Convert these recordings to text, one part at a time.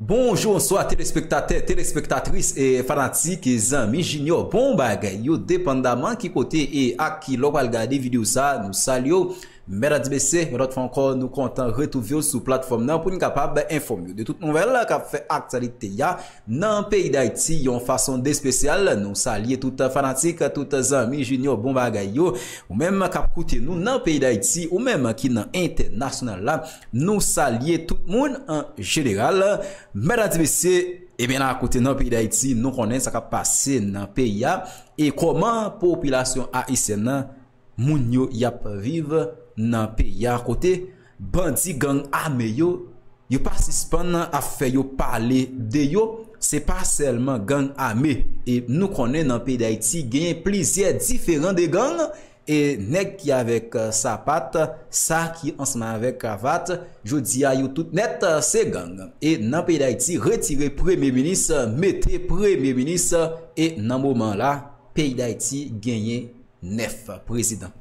Bonjour, bonsoir téléspectateurs, téléspectatrices et fanatiques et amis junior. Bon bagay, yo dépendamment qui côté et à qui l'on va regarder vidéo ça, nous saluons. Mesdames et messieurs, une autre fois encore, nous comptons retrouver sur plateforme pour nous capable d'informer de toute nouvelle qui a fait actualité dans le pays d'Haïti, en façon de spéciale. Nous saluons tout fanatiques, tout amis junior, bon bagay yo, ou même qui écouté nous dans le pays d'Haïti, ou même qui dans international là, nous saluons tout le monde en général. Mesdames et messieurs, et bien à côté dans le pays d'Haïti, nous connaissons ce qui a passé dans le pays et comment la population haïtienne moun yo yap vive dans le pays à côté. Bandi gang armé yo participent à faire yo parler de yo. C'est pas seulement gang armé. Et nous connaissons dans le pays d'Haïti, il y a plusieurs différents de gangs. Et nèg qui avec sa patte, ça qui ensemble avec cravate, je dis à yo tout net c'est gang. Et dans le pays d'Haïti, retirer premier ministre, mettez premier ministre et dans moment là, pays d'Haïti gagne 9 présidents.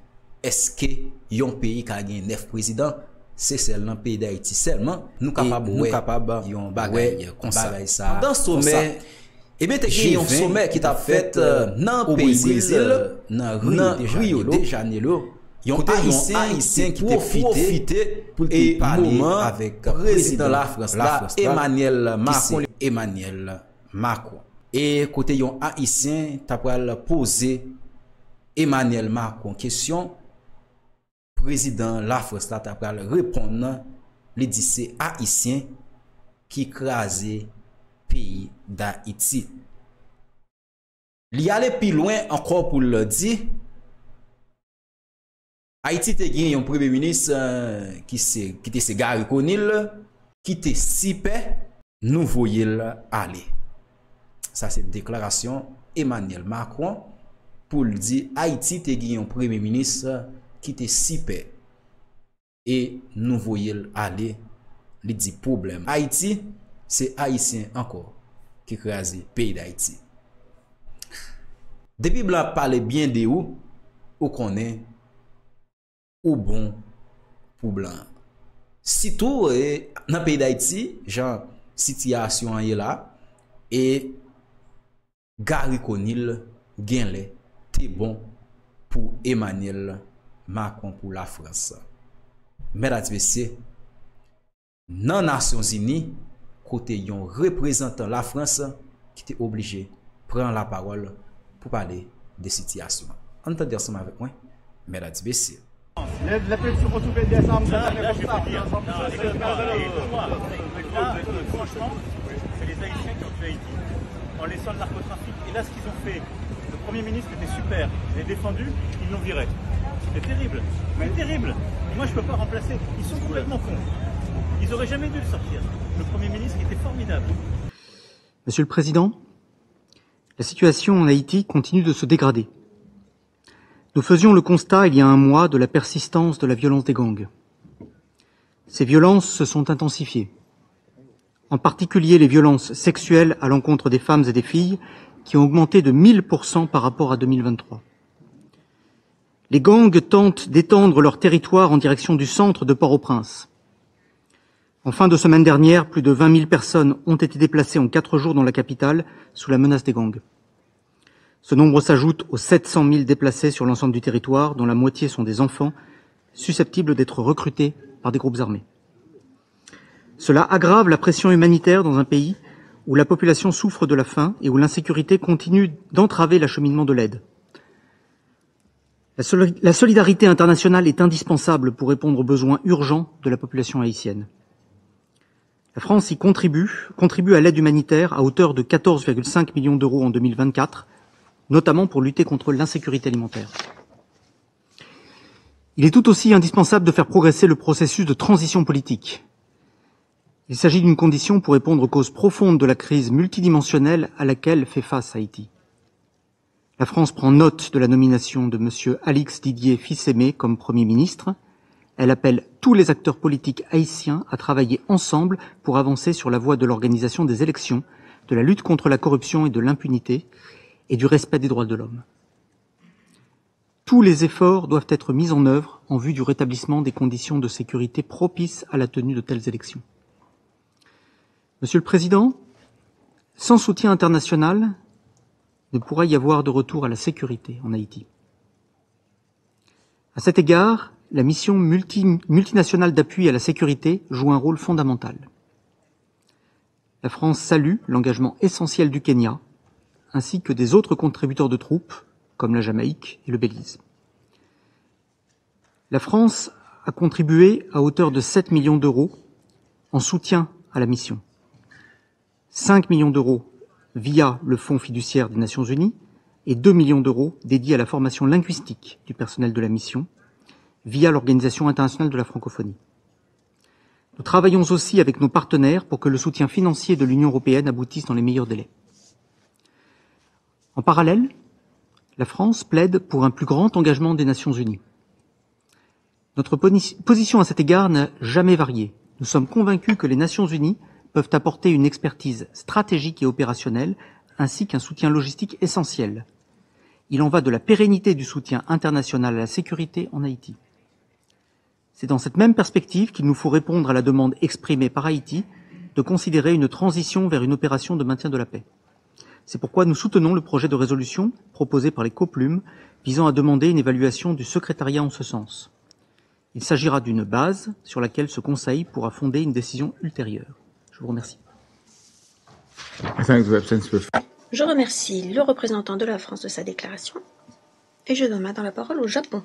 Est-ce que yon pays qui a gagné 9 présidents? C'est seulement le pays d'Haïti seulement nous capable yon bagay comme ça. Dans sommet et bien, il y a un sommet qui t'a fait dans le Brésil, dans Rio de Janeiro. Il y a un haïtien qui t'a profité pour parler avec le président de la France, Emmanuel Macron. Et côté un haïtien, t'as posé Emmanuel Macron question. Président de la France, t'as répondre, il dit c'est haïtien qui crasé pays d'Haïti. Il y allait plus loin encore pour le dire. Haïti te gagné un premier ministre qui était Gary Conil, qui était si paix, nous voyons aller. Ça c'est déclaration Emmanuel Macron pour le dire Haïti te gagné un premier ministre qui était si paix et nous voyons aller. Il dit problème. Haïti c'est haïtien encore qui crase pays d'Haïti. Depuis blanc parle bien de ou connaît ou bon pour blanc. Surtout dans le pays d'Haïti, genre situation est là et Gary Conil gagne t'es bon pour Emmanuel Macron pour la France. Mesdames et messieurs, dans les Nations Unies, côté yon représentant la France qui était obligé de prendre la parole pour parler des situations. Entendez ensemble avec moi, mesdames et messieurs. Les peuples sont retrouvés des armes. Franchement, c'est les Haïtiens qui ont tué Haïti en laissant le narcotrafic. Et là, ce qu'ils ont fait, le Premier ministre était super, il est défendu, ils l'ont viré. C'est terrible, c'est terrible. Et moi, je ne peux pas remplacer. Ils sont complètement cons. Ils n'auraient jamais dû le sortir. Le Premier ministre était formidable. Monsieur le Président, la situation en Haïti continue de se dégrader. Nous faisions le constat il y a un mois de la persistance de la violence des gangs. Ces violences se sont intensifiées. En particulier les violences sexuelles à l'encontre des femmes et des filles qui ont augmenté de 1000% par rapport à 2023. Les gangs tentent d'étendre leur territoire en direction du centre de Port-au-Prince. En fin de semaine dernière, plus de 20 000 personnes ont été déplacées en 4 jours dans la capitale sous la menace des gangs. Ce nombre s'ajoute aux 700 000 déplacés sur l'ensemble du territoire, dont la moitié sont des enfants, susceptibles d'être recrutés par des groupes armés. Cela aggrave la pression humanitaire dans un pays où la population souffre de la faim et où l'insécurité continue d'entraver l'acheminement de l'aide. La solidarité internationale est indispensable pour répondre aux besoins urgents de la population haïtienne. La France y contribue à l'aide humanitaire à hauteur de 14,5 millions d'euros en 2024, notamment pour lutter contre l'insécurité alimentaire. Il est tout aussi indispensable de faire progresser le processus de transition politique. Il s'agit d'une condition pour répondre aux causes profondes de la crise multidimensionnelle à laquelle fait face Haïti. La France prend note de la nomination de M. Alix Didier Fils-Aimé comme Premier ministre. Elle appelle tous les acteurs politiques haïtiens à travailler ensemble pour avancer sur la voie de l'organisation des élections, de la lutte contre la corruption et de l'impunité, et du respect des droits de l'homme. Tous les efforts doivent être mis en œuvre en vue du rétablissement des conditions de sécurité propices à la tenue de telles élections. Monsieur le Président, sans soutien international, ne pourra y avoir de retour à la sécurité en Haïti. À cet égard, la mission multinationale d'appui à la sécurité joue un rôle fondamental. La France salue l'engagement essentiel du Kenya, ainsi que des autres contributeurs de troupes, comme la Jamaïque et le Belize. La France a contribué à hauteur de 7 millions d'euros en soutien à la mission. 5 millions d'euros via le Fonds fiduciaire des Nations Unies et 2 millions d'euros dédiés à la formation linguistique du personnel de la mission via l'Organisation internationale de la francophonie. Nous travaillons aussi avec nos partenaires pour que le soutien financier de l'Union européenne aboutisse dans les meilleurs délais. En parallèle, la France plaide pour un plus grand engagement des Nations Unies. Notre position à cet égard n'a jamais varié. Nous sommes convaincus que les Nations Unies peuvent apporter une expertise stratégique et opérationnelle, ainsi qu'un soutien logistique essentiel. Il en va de la pérennité du soutien international à la sécurité en Haïti. C'est dans cette même perspective qu'il nous faut répondre à la demande exprimée par Haïti de considérer une transition vers une opération de maintien de la paix. C'est pourquoi nous soutenons le projet de résolution proposé par les coplumes visant à demander une évaluation du secrétariat en ce sens. Il s'agira d'une base sur laquelle ce Conseil pourra fonder une décision ultérieure. Je vous remercie. Je remercie le représentant de la France de sa déclaration et je donne maintenant la parole au Japon.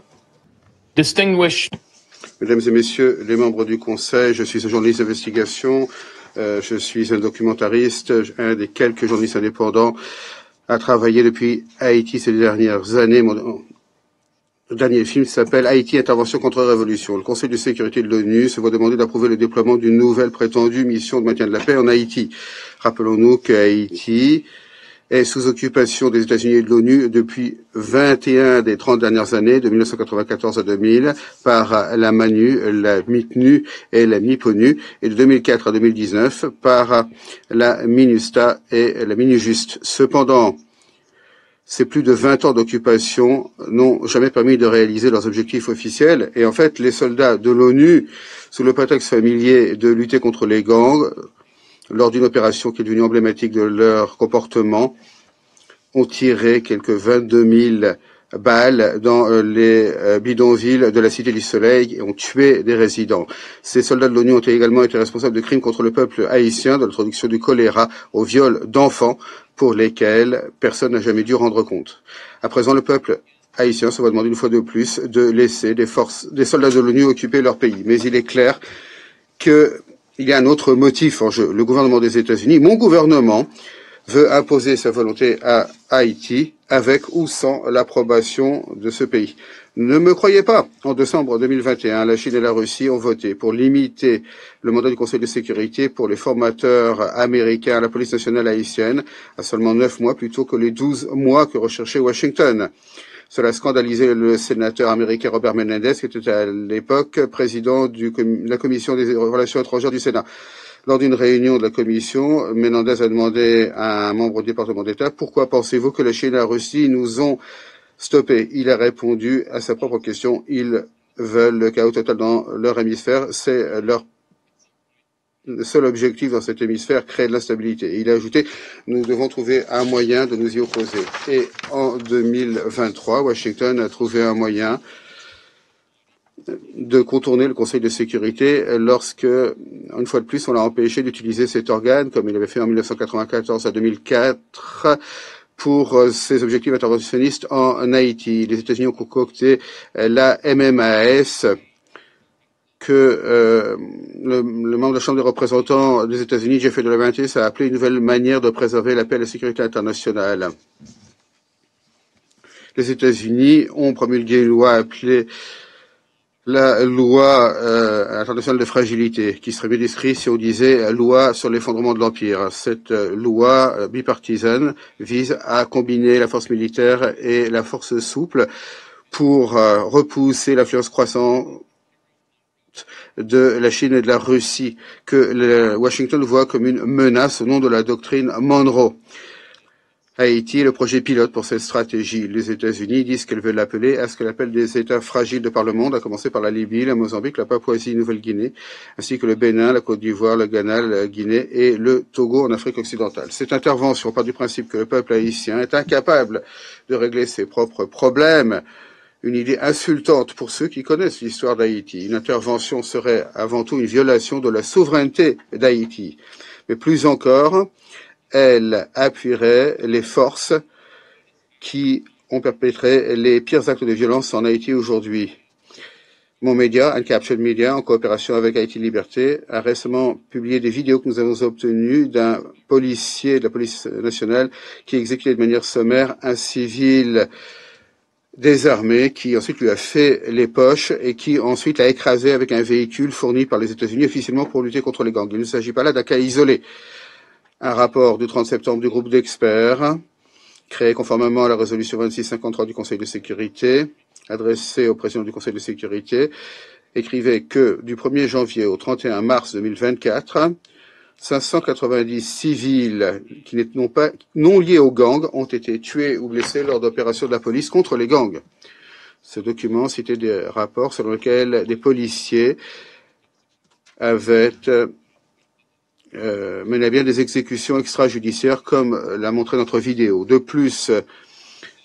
Distinguished. Mesdames et messieurs les membres du Conseil, je suis un journaliste d'investigation, je suis un documentariste, un des quelques journalistes indépendants à travailler depuis Haïti ces dernières années. Mon dernier film s'appelle Haïti, intervention contre révolution. Le Conseil de sécurité de l'ONU se voit demander d'approuver le déploiement d'une nouvelle prétendue mission de maintien de la paix en Haïti. Rappelons-nous que Haïti est sous occupation des États-Unis et de l'ONU depuis 21 des 30 dernières années, de 1994 à 2000, par la MANU, la MIPNU et la MIPONU, et de 2004 à 2019 par la MINUSTA et la MINUJUST. Cependant, ces plus de 20 ans d'occupation n'ont jamais permis de réaliser leurs objectifs officiels. Et en fait, les soldats de l'ONU, sous le prétexte familier de lutter contre les gangs, lors d'une opération qui est devenue emblématique de leur comportement, ont tiré quelques 22 000 balles dans les bidonvilles de la Cité du Soleil et ont tué des résidents. Ces soldats de l'ONU ont également été responsables de crimes contre le peuple haïtien, de l'introduction du choléra au viol d'enfants pour lesquels personne n'a jamais dû rendre compte. À présent, le peuple haïtien se voit demander une fois de plus de laisser des soldats de l'ONU occuper leur pays. Mais il est clair qu'il y a un autre motif en jeu. Le gouvernement des États-Unis, mon gouvernement, veut imposer sa volonté à Haïti avec ou sans l'approbation de ce pays. Ne me croyez pas. En décembre 2021, la Chine et la Russie ont voté pour limiter le mandat du Conseil de sécurité pour les formateurs américains à la police nationale haïtienne à seulement 9 mois plutôt que les 12 mois que recherchait Washington. Cela a scandalisé le sénateur américain Robert Menendez, qui était à l'époque président de la Commission des relations étrangères du Sénat. Lors d'une réunion de la Commission, Menendez a demandé à un membre du département d'État « Pourquoi pensez-vous que la Chine et la Russie nous ont stoppés ?» Il a répondu à sa propre question « Ils veulent le chaos total dans leur hémisphère, c'est leur seul objectif dans cet hémisphère, créer de l'instabilité. » Et il a ajouté « Nous devons trouver un moyen de nous y opposer. » Et en 2023, Washington a trouvé un moyen de contourner le Conseil de sécurité lorsque, une fois de plus, on l'a empêché d'utiliser cet organe, comme il avait fait en 1994 à 2004, pour ses objectifs interventionnistes en Haïti. Les États-Unis ont concocté la MMAS, que le membre de la Chambre des représentants des États-Unis, Jeffrey Delavantis, a appelé une nouvelle manière de préserver la paix et la sécurité internationale. Les États-Unis ont promulgué une loi appelée la loi internationale de fragilité, qui serait mieux décrite si on disait loi sur l'effondrement de l'Empire. Cette loi bipartisane vise à combiner la force militaire et la force souple pour repousser l'influence croissante de la Chine et de la Russie, que Washington voit comme une menace au nom de la doctrine Monroe. Haïti est le projet pilote pour cette stratégie. Les États-Unis disent qu'elles veulent l'appeler à ce qu'elles appellent des États fragiles de par le monde, à commencer par la Libye, la Mozambique, la Papouasie-Nouvelle-Guinée, ainsi que le Bénin, la Côte d'Ivoire, le Ghana, la Guinée et le Togo en Afrique occidentale. Cette intervention part du principe que le peuple haïtien est incapable de régler ses propres problèmes. Une idée insultante pour ceux qui connaissent l'histoire d'Haïti. Une intervention serait avant tout une violation de la souveraineté d'Haïti. Mais plus encore, elle appuierait les forces qui ont perpétré les pires actes de violence en Haïti aujourd'hui. Mon média, Uncaptured Media, en coopération avec Haïti Liberté, a récemment publié des vidéos que nous avons obtenues d'un policier de la police nationale qui exécutait de manière sommaire un civil désarmé qui ensuite lui a fait les poches et qui ensuite l'a écrasé avec un véhicule fourni par les États-Unis officiellement pour lutter contre les gangs. Il ne s'agit pas là d'un cas isolé. Un rapport du 30 septembre du groupe d'experts, créé conformément à la résolution 2653 du Conseil de sécurité, adressé au président du Conseil de sécurité, écrivait que du 1er janvier au 31 mars 2024, 590 civils qui non liés aux gangs ont été tués ou blessés lors d'opérations de la police contre les gangs. Ce document citait des rapports selon lesquels des policiers avaient mené à bien des exécutions extrajudiciaires, comme l'a montré notre vidéo. De plus,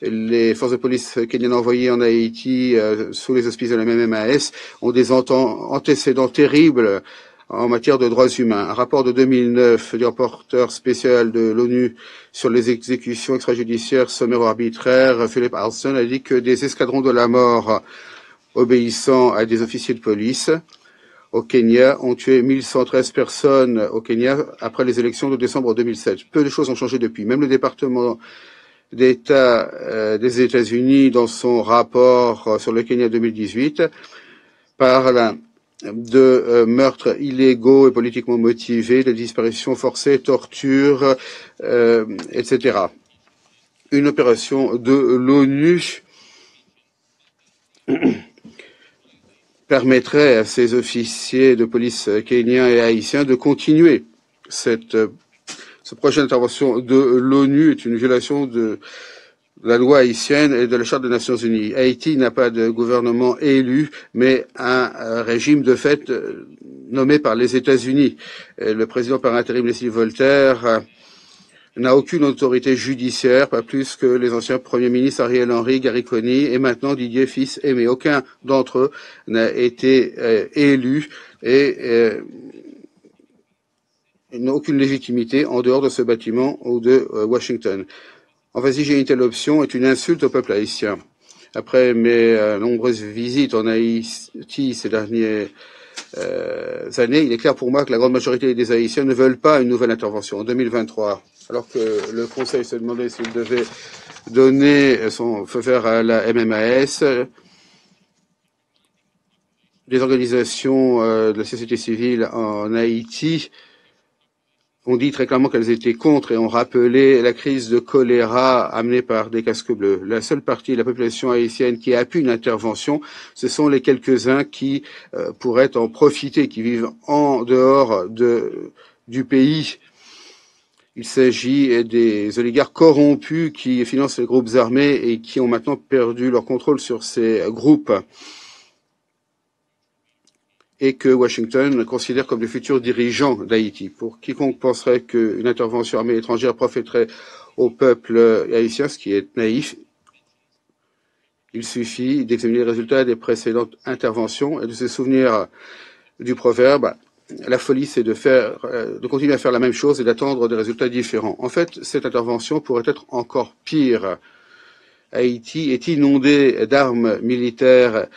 les forces de police kenyanes envoyées en Haïti sous les auspices de la MMAS ont des antécédents terribles en matière de droits humains. Un rapport de 2009 du rapporteur spécial de l'ONU sur les exécutions extrajudiciaires sommaires ou arbitraires, Philip Alston, a dit que des escadrons de la mort obéissant à des officiers de police au Kenya ont tué 1113 personnes au Kenya après les élections de décembre 2007. Peu de choses ont changé depuis. Même le département d'État des États-Unis, dans son rapport sur le Kenya 2018, parle de meurtres illégaux et politiquement motivés, de disparitions forcées, tortures, etc. Une opération de l'ONU permettrait à ces officiers de police kenyans et haïtiens de continuer. Ce projet d'intervention de l'ONU est une violation de la loi haïtienne et de la Charte des Nations Unies. Haïti n'a pas de gouvernement élu, mais un régime de fait nommé par les États-Unis. Le président par intérim, Leslie Voltaire, n'a aucune autorité judiciaire, pas plus que les anciens premiers ministres Ariel Henry, Gary Coney et maintenant Didier Fils-Aimé. Aucun d'entre eux n'a été élu et n'a aucune légitimité en dehors de ce bâtiment ou de Washington. Envisager une telle option est une insulte au peuple haïtien. Après mes nombreuses visites en Haïti ces dernières années, il est clair pour moi que la grande majorité des Haïtiens ne veulent pas une nouvelle intervention en 2023. Alors que le Conseil se demandait s'il devait donner son feu vert à la MMAS, des organisations de la société civile en Haïti ont dit très clairement qu'elles étaient contre et ont rappelé la crise de choléra amenée par des casques bleus. La seule partie de la population haïtienne qui appuie une intervention, ce sont les quelques-uns qui pourraient en profiter, qui vivent en dehors du pays. Il s'agit des oligarques corrompus qui financent les groupes armés et qui ont maintenant perdu leur contrôle sur ces groupes et que Washington considère comme les futurs dirigeants d'Haïti. Pour quiconque penserait qu'une intervention armée étrangère profiterait au peuple haïtien, ce qui est naïf, il suffit d'examiner les résultats des précédentes interventions et de se souvenir du proverbe « La folie, c'est de continuer à faire la même chose et d'attendre des résultats différents ». En fait, cette intervention pourrait être encore pire. Haïti est inondé d'armes militaires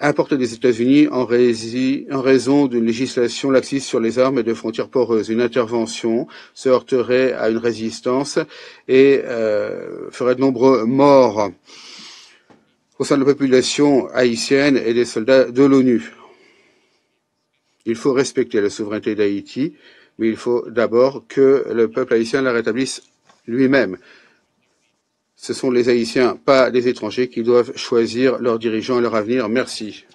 importées des États-Unis en raison d'une législation laxiste sur les armes et de frontières poreuses. Une intervention se heurterait à une résistance et ferait de nombreux morts au sein de la population haïtienne et des soldats de l'ONU. Il faut respecter la souveraineté d'Haïti, mais il faut d'abord que le peuple haïtien la rétablisse lui-même. Ce sont les Haïtiens, pas les étrangers, qui doivent choisir leurs dirigeants et leur avenir. Merci.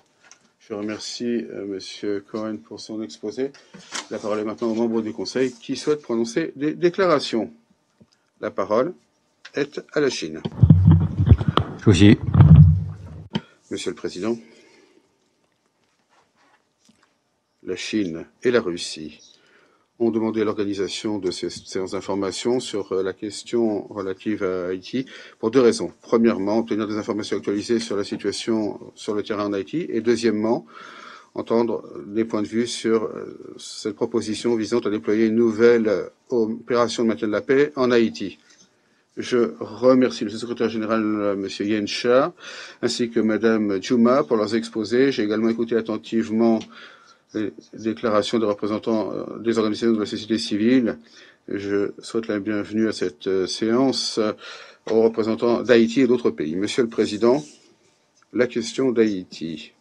Je remercie M. Cohen pour son exposé. La parole est maintenant aux membres du Conseil qui souhaitent prononcer des déclarations. La parole est à la Chine. Monsieur le Président, la Chine et la Russie ont demandé l'organisation de ces séances d'information sur la question relative à Haïti pour deux raisons. Premièrement, obtenir des informations actualisées sur la situation sur le terrain en Haïti et deuxièmement, entendre des points de vue sur cette proposition visant à déployer une nouvelle opération de maintien de la paix en Haïti. Je remercie le secrétaire général, M. Yen Cha, ainsi que Mme Juma pour leurs exposés. J'ai également écouté attentivement les déclarations des représentants des organisations de la société civile. Je souhaite la bienvenue à cette séance aux représentants d'Haïti et d'autres pays. Monsieur le Président, la question d'Haïti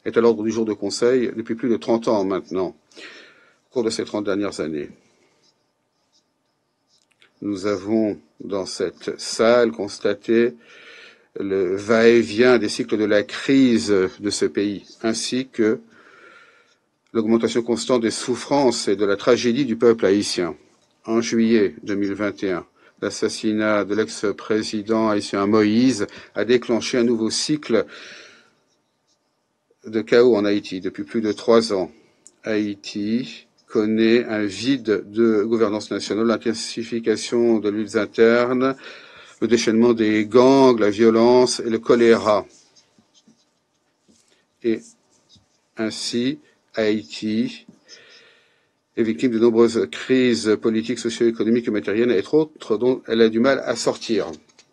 est à l'ordre du jour de Conseil depuis plus de 30 ans maintenant, au cours de ces 30 dernières années. Nous avons, dans cette salle, constaté le va-et-vient des cycles de la crise de ce pays, ainsi que l'augmentation constante des souffrances et de la tragédie du peuple haïtien. En juillet 2021, l'assassinat de l'ex-président haïtien Moïse a déclenché un nouveau cycle de chaos en Haïti. Depuis plus de 3 ans, Haïti connaît un vide de gouvernance nationale, l'intensification de luttes internes, le déchaînement des gangs, la violence et le choléra. Et ainsi, Haïti est victime de nombreuses crises politiques, socio-économiques et matérielles, et autres dont elle a du mal à sortir.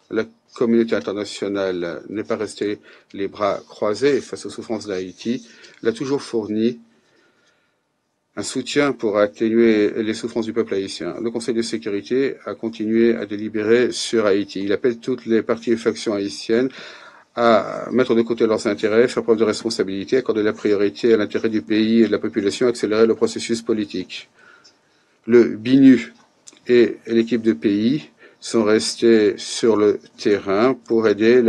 La communauté internationale n'est pas restée les bras croisés face aux souffrances d'Haïti. Elle a toujours fourni un soutien pour atténuer les souffrances du peuple haïtien. Le Conseil de sécurité a continué à délibérer sur Haïti. Il appelle toutes les parties et factions haïtiennes à mettre de côté leurs intérêts, faire preuve de responsabilité, accorder la priorité à l'intérêt du pays et de la population, accélérer le processus politique. Le BINU et l'équipe de pays sont restés sur le terrain pour aider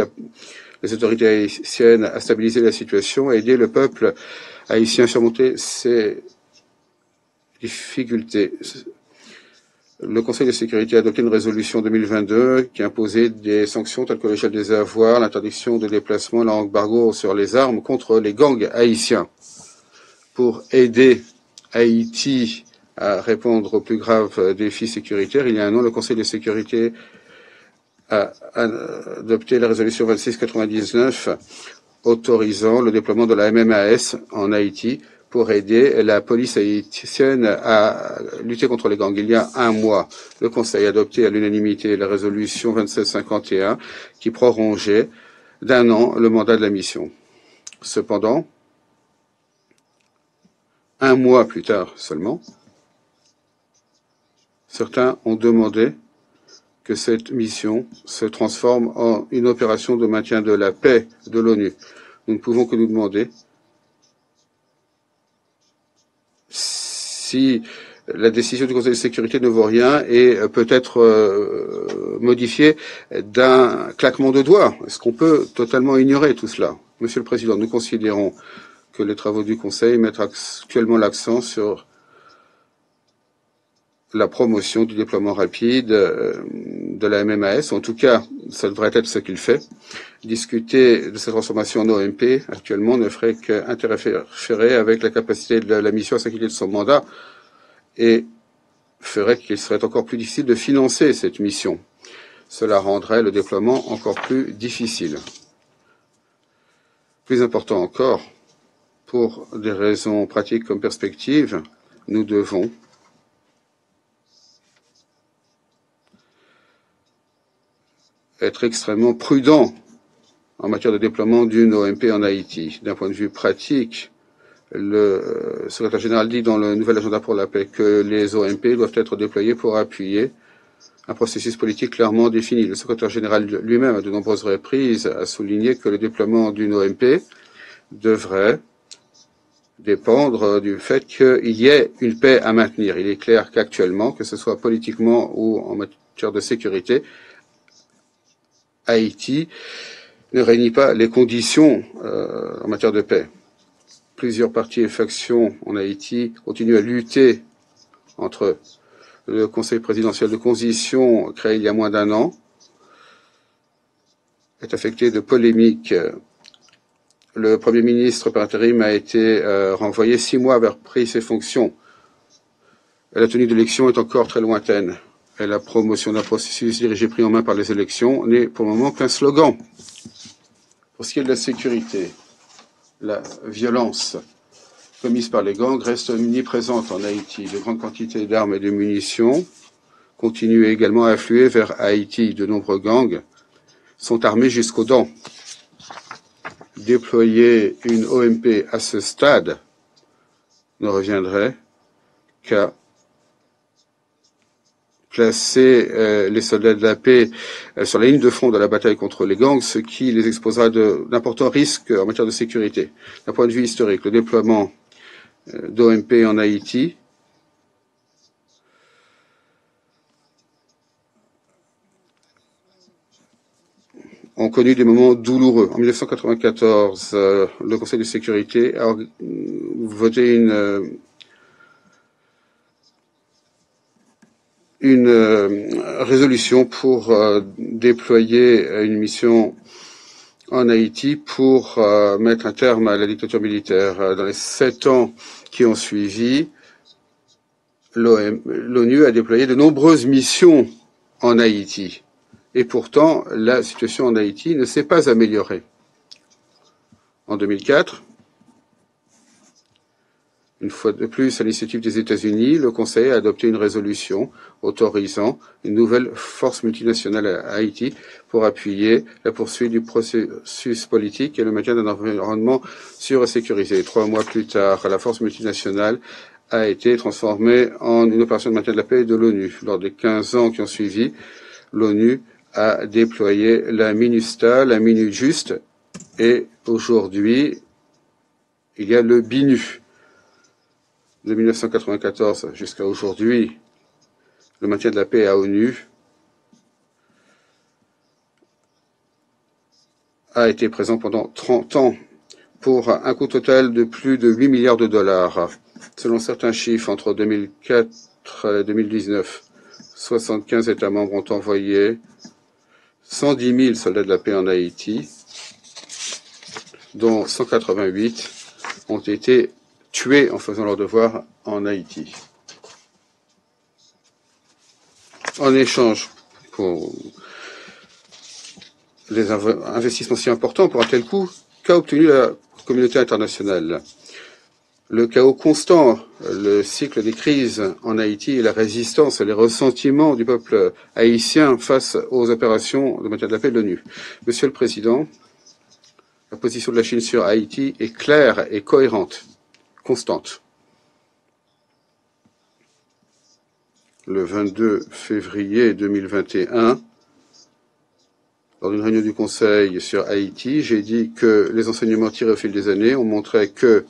les autorités haïtiennes à stabiliser la situation et aider le peuple haïtien à surmonter ses difficultés. Le Conseil de sécurité a adopté une résolution 2022 qui imposait des sanctions telles que le gel des avoirs, l'interdiction de déplacement, l'embargo sur les armes contre les gangs haïtiens. Pour aider Haïti à répondre aux plus graves défis sécuritaires, il y a un an, le Conseil de sécurité a adopté la résolution 2699 autorisant le déploiement de la MMAS en Haïti pour aider la police haïtienne à lutter contre les gangs. Il y a un mois, le Conseil a adopté à l'unanimité la résolution 2751 qui prolongeait d'1 an le mandat de la mission. Cependant, un mois plus tard seulement, certains ont demandé que cette mission se transforme en une opération de maintien de la paix de l'ONU. Nous ne pouvons que nous demander si la décision du Conseil de sécurité ne vaut rien et peut être modifiée d'un claquement de doigts. Est-ce qu'on peut totalement ignorer tout cela? Monsieur le Président, nous considérons que les travaux du Conseil mettent actuellement l'accent sur la promotion du déploiement rapide de la MMAS. En tout cas, ça devrait être ce qu'il fait. Discuter de cette transformation en OMP actuellement ne ferait qu'interférer avec la capacité de la mission à s'acquitter de son mandat et ferait qu'il serait encore plus difficile de financer cette mission. Cela rendrait le déploiement encore plus difficile. Plus important encore, pour des raisons pratiques comme perspective, nous devons être extrêmement prudent en matière de déploiement d'une OMP en Haïti. D'un point de vue pratique, le secrétaire général dit dans le nouvel agenda pour la paix que les OMP doivent être déployés pour appuyer un processus politique clairement défini. Le secrétaire général lui-même, à de nombreuses reprises, a souligné que le déploiement d'une OMP devrait dépendre du fait qu'il y ait une paix à maintenir. Il est clair qu'actuellement, que ce soit politiquement ou en matière de sécurité, Haïti ne réunit pas les conditions en matière de paix. Plusieurs partis et factions en Haïti continuent à lutter entre Le Conseil présidentiel de transition, créé il y a moins d'un an, est affecté de polémiques. Le Premier ministre par intérim a été renvoyé 6 mois avoir pris ses fonctions. La tenue d'élection est encore très lointaine. Et la promotion d'un processus dirigé pris en main par les élections n'est pour le moment qu'un slogan. Pour ce qui est de la sécurité, la violence commise par les gangs reste omniprésente en Haïti. De grandes quantités d'armes et de munitions continuent également à affluer vers Haïti. De nombreux gangs sont armés jusqu'aux dents. Déployer une OMP à ce stade ne reviendrait qu'à placer les soldats de la paix sur la ligne de front de la bataille contre les gangs, ce qui les exposera d'importants risques en matière de sécurité. D'un point de vue historique, le déploiement d'OMP en Haïti ont connu des moments douloureux. En 1994, le Conseil de sécurité a voté une résolution pour déployer une mission en Haïti pour mettre un terme à la dictature militaire. Dans les 7 ans qui ont suivi, l'ONU a déployé de nombreuses missions en Haïti. Et pourtant, la situation en Haïti ne s'est pas améliorée. En 2004, une fois de plus, à l'initiative des États-Unis, le Conseil a adopté une résolution autorisant une nouvelle force multinationale à Haïti pour appuyer la poursuite du processus politique et le maintien d'un environnement sûr et sécurisé. 3 mois plus tard, la force multinationale a été transformée en une opération de maintien de la paix de l'ONU. Lors des 15 ans qui ont suivi, l'ONU a déployé la MINUSTA, la Minute Juste, et aujourd'hui, il y a le BINU. De 1994 jusqu'à aujourd'hui, le maintien de la paix à ONU a été présent pendant 30 ans pour un coût total de plus de 8 milliards de dollars. Selon certains chiffres, entre 2004 et 2019, 75 États membres ont envoyé 110 000 soldats de la paix en Haïti, dont 188 ont été tués en faisant leur devoir en Haïti. En échange pour les investissements si importants pour un tel coût, qu'a obtenu la communauté internationale? Le chaos constant, le cycle des crises en Haïti et la résistance et les ressentiments du peuple haïtien face aux opérations de maintien de la paix de l'ONU. Monsieur le Président, la position de la Chine sur Haïti est claire et cohérente, constante. Le 22 février 2021, lors d'une réunion du Conseil sur Haïti, j'ai dit que les enseignements tirés au fil des années ont montré que,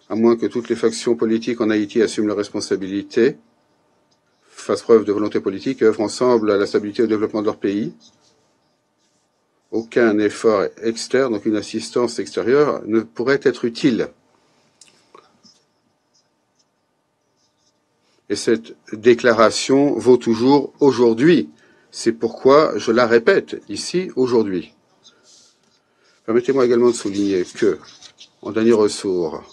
à moins que toutes les factions politiques en Haïti assument leurs responsabilités, fassent preuve de volonté politique et œuvrent ensemble à la stabilité et au développement de leur pays, aucun effort externe, aucune assistance extérieure ne pourrait être utile. Et cette déclaration vaut toujours aujourd'hui. C'est pourquoi je la répète ici aujourd'hui. Permettez-moi également de souligner que, en dernier recours,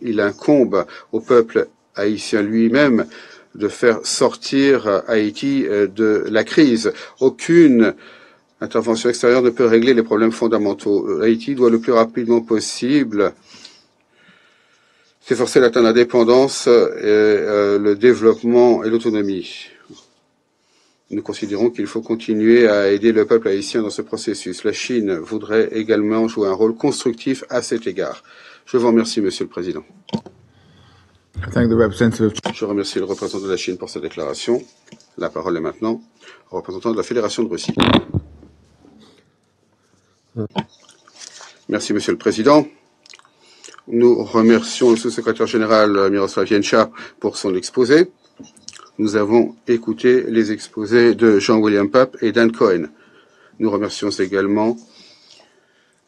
il incombe au peuple haïtien lui-même de faire sortir Haïti de la crise. Aucune intervention extérieure ne peut régler les problèmes fondamentaux. Haïti doit le plus rapidement possible s'efforcer d'atteindre l'indépendance, le développement et l'autonomie. Nous considérons qu'il faut continuer à aider le peuple haïtien dans ce processus. La Chine voudrait également jouer un rôle constructif à cet égard. Je vous remercie, Monsieur le Président. Je remercie le représentant de la Chine pour sa déclaration. La parole est maintenant au représentant de la Fédération de Russie. Merci, Monsieur le Président. Nous remercions le sous-secrétaire général Miroslav Yencha pour son exposé. Nous avons écouté les exposés de Jean-William Pape et Dan Cohen. Nous remercions également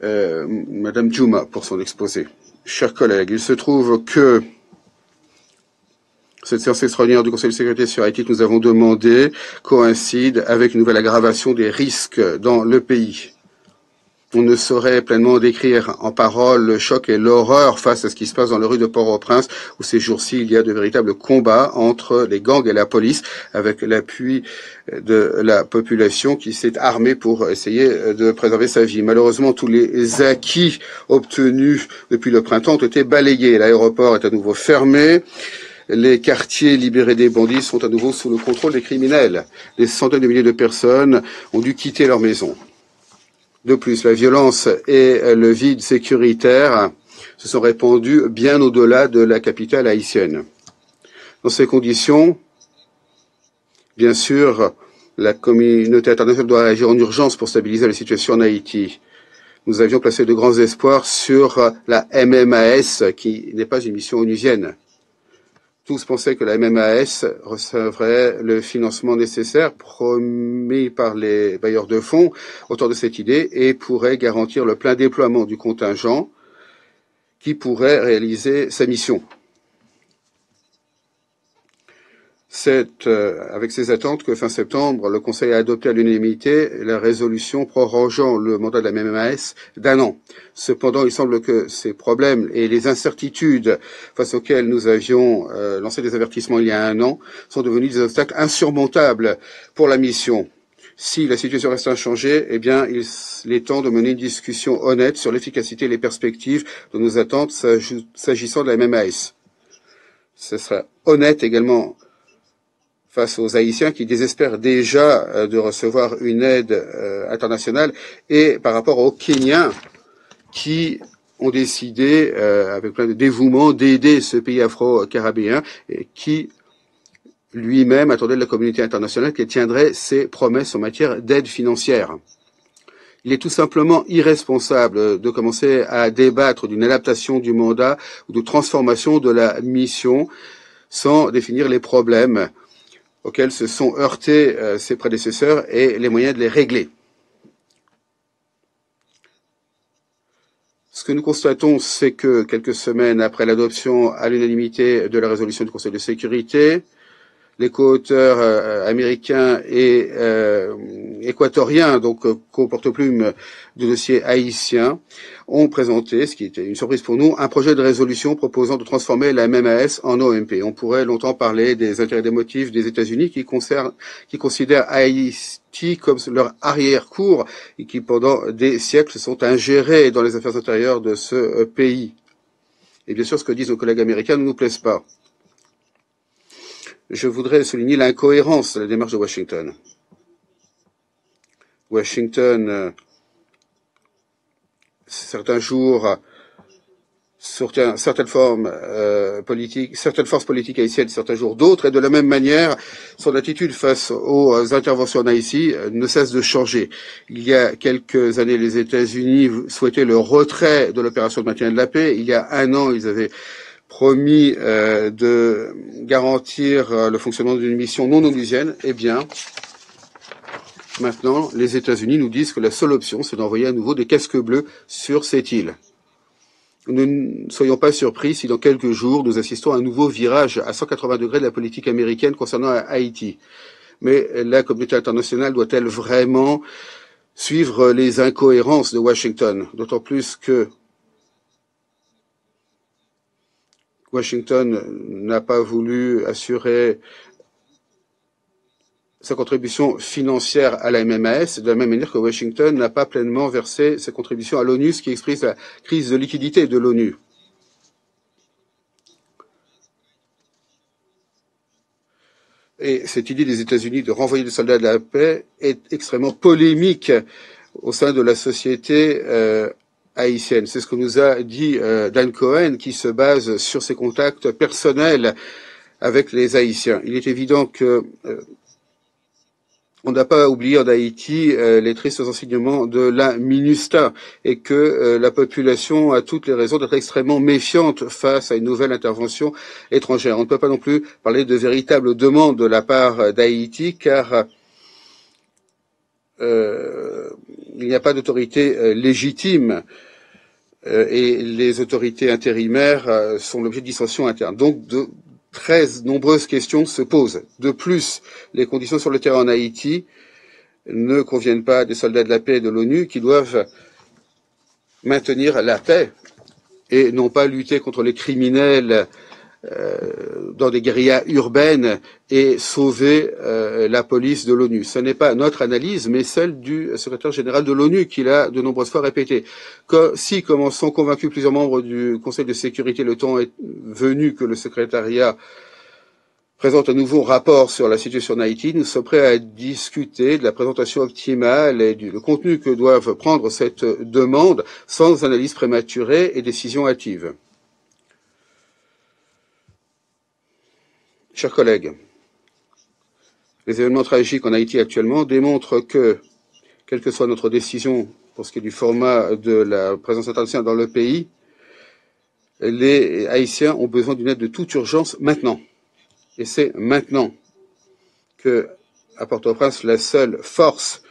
Madame Juma pour son exposé. Chers collègues, il se trouve que Cette séance extraordinaire du Conseil de sécurité sur Haïti que nous avons demandé coïncide avec une nouvelle aggravation des risques dans le pays. On ne saurait pleinement décrire en paroles le choc et l'horreur face à ce qui se passe dans les rues de Port-au-Prince, où ces jours-ci, il y a de véritables combats entre les gangs et la police, avec l'appui de la population qui s'est armée pour essayer de préserver sa vie. Malheureusement, tous les acquis obtenus depuis le printemps ont été balayés. L'aéroport est à nouveau fermé. Les quartiers libérés des bandits sont à nouveau sous le contrôle des criminels. Des centaines de milliers de personnes ont dû quitter leur maison. De plus, la violence et le vide sécuritaire se sont répandus bien au-delà de la capitale haïtienne. Dans ces conditions, bien sûr, la communauté internationale doit agir en urgence pour stabiliser la situation en Haïti. Nous avions placé de grands espoirs sur la MMAS, qui n'est pas une mission onusienne. Tous pensaient que la MMAS recevrait le financement nécessaire promis par les bailleurs de fonds autour de cette idée et pourrait garantir le plein déploiement du contingent qui pourrait réaliser sa mission. C'est avec ces attentes que fin septembre, le Conseil a adopté à l'unanimité la résolution prorogeant le mandat de la MMAS d'1 an. Cependant, il semble que ces problèmes et les incertitudes face auxquelles nous avions lancé des avertissements il y a 1 an sont devenus des obstacles insurmontables pour la mission. Si la situation reste inchangée, eh bien, il est temps de mener une discussion honnête sur l'efficacité et les perspectives de nos attentes s'agissant de la MMAS. Ce sera honnête également face aux Haïtiens qui désespèrent déjà de recevoir une aide internationale et par rapport aux Kenyans qui ont décidé, avec plein de dévouement, d'aider ce pays afro-caribéen et qui lui-même attendait de la communauté internationale qu'elle tiendrait ses promesses en matière d'aide financière. Il est tout simplement irresponsable de commencer à débattre d'une adaptation du mandat ou de transformation de la mission sans définir les problèmes auxquels se sont heurtés ses prédécesseurs et les moyens de les régler. Ce que nous constatons, c'est que quelques semaines après l'adoption à l'unanimité de la résolution du Conseil de sécurité, les co-auteurs américains et équatoriens, donc co-porte-plume du dossier haïtien, ont présenté, ce qui était une surprise pour nous, un projet de résolution proposant de transformer la MMAS en OMP. On pourrait longtemps parler des intérêts des motifs des États-Unis qui considèrent Haïti comme leur arrière-cour et qui, pendant des siècles, se sont ingérés dans les affaires intérieures de ce pays. Et bien sûr, ce que disent nos collègues américains ne nous plaise pas. Je voudrais souligner l'incohérence de la démarche de Washington. Washington, certains jours, soutient certaines forces politiques haïtiennes, certains jours d'autres, et de la même manière, son attitude face aux interventions en Haïti ne cesse de changer. Il y a quelques années, les États-Unis souhaitaient le retrait de l'opération de maintien de la paix. Il y a 1 an, ils avaient promis de garantir le fonctionnement d'une mission non onusienne. Eh bien, maintenant, les États-Unis nous disent que la seule option, c'est d'envoyer à nouveau des casques bleus sur cette île. Nous ne soyons pas surpris si dans quelques jours, nous assistons à un nouveau virage à 180 degrés de la politique américaine concernant Haïti. Mais la communauté internationale doit-elle vraiment suivre les incohérences de Washington? D'autant plus que Washington n'a pas voulu assurer sa contribution financière à la MMAS, de la même manière que Washington n'a pas pleinement versé sa contribution à l'ONU, ce qui exprime la crise de liquidité de l'ONU. Et cette idée des États-Unis de renvoyer des soldats de la paix est extrêmement polémique au sein de la société haïtienne. C'est ce que nous a dit Dan Cohen, qui se base sur ses contacts personnels avec les Haïtiens. Il est évident que on n'a pas oublié en Haïti les tristes enseignements de la MINUSTAH et que la population a toutes les raisons d'être extrêmement méfiante face à une nouvelle intervention étrangère. On ne peut pas non plus parler de véritables demandes de la part d'Haïti car il n'y a pas d'autorité légitime et les autorités intérimaires sont l'objet de dissensions internes. Donc, très nombreuses questions se posent. De plus, les conditions sur le terrain en Haïti ne conviennent pas des soldats de la paix et de l'ONU qui doivent maintenir la paix et non pas lutter contre les criminels dans des guérillas urbaines et sauver la police de l'ONU. Ce n'est pas notre analyse, mais celle du secrétaire général de l'ONU qui l'a de nombreuses fois répété. Si, comme en sont convaincus plusieurs membres du Conseil de sécurité, le temps est venu que le secrétariat présente un nouveau rapport sur la situation en Haïti, nous sommes prêts à discuter de la présentation optimale et du contenu que doivent prendre cette demande sans analyse prématurée et décision hâtive. Chers collègues, les événements tragiques en Haïti actuellement démontrent que, quelle que soit notre décision pour ce qui est du format de la présence internationale dans le pays, les Haïtiens ont besoin d'une aide de toute urgence maintenant. Et c'est maintenant que, à Port-au-Prince, la seule force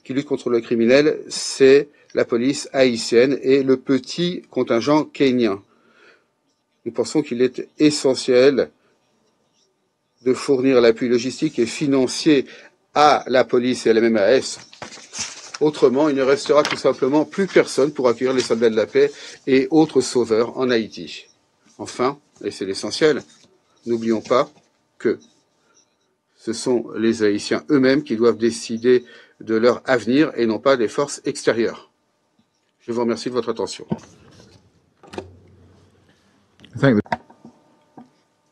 qui lutte contre le criminel, c'est la police haïtienne et le petit contingent kenyan. Nous pensons qu'il est essentiel de fournir l'appui logistique et financier à la police et à la MMAS. Autrement, il ne restera tout simplement plus personne pour accueillir les soldats de la paix et autres sauveurs en Haïti. Enfin, et c'est l'essentiel, n'oublions pas que ce sont les Haïtiens eux-mêmes qui doivent décider de leur avenir et non pas des forces extérieures. Je vous remercie de votre attention.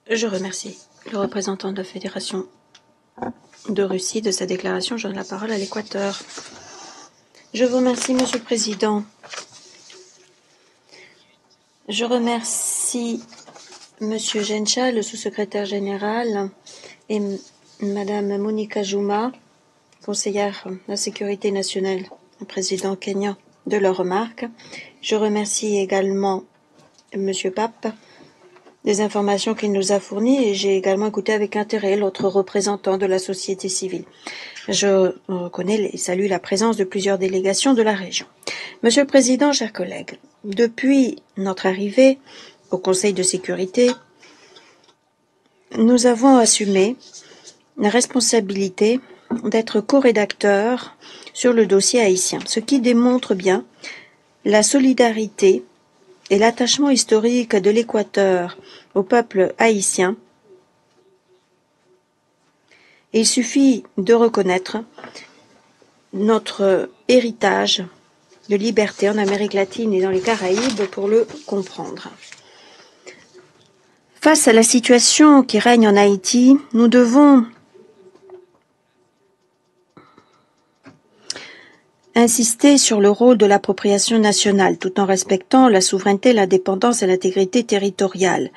Je remercie le représentant de la Fédération de Russie de sa déclaration. Je donne la parole à l'Équateur. Je vous remercie, Monsieur le Président. Je remercie Monsieur Gencha, le sous-secrétaire général, et Madame Monica Juma, conseillère à la sécurité nationale, le président kenyan, de leurs remarques. Je remercie également Monsieur Pape des informations qu'il nous a fournies et j'ai également écouté avec intérêt l'autre représentant de la société civile. Je reconnais et salue la présence de plusieurs délégations de la région. Monsieur le Président, chers collègues, depuis notre arrivée au Conseil de sécurité, nous avons assumé la responsabilité d'être co-rédacteurs sur le dossier haïtien, ce qui démontre bien la solidarité et l'attachement historique de l'Équateur au peuple haïtien. Il suffit de reconnaître notre héritage de liberté en Amérique latine et dans les Caraïbes pour le comprendre. Face à la situation qui règne en Haïti, nous devons insister sur le rôle de l'appropriation nationale, tout en respectant la souveraineté, l'indépendance et l'intégrité territoriale.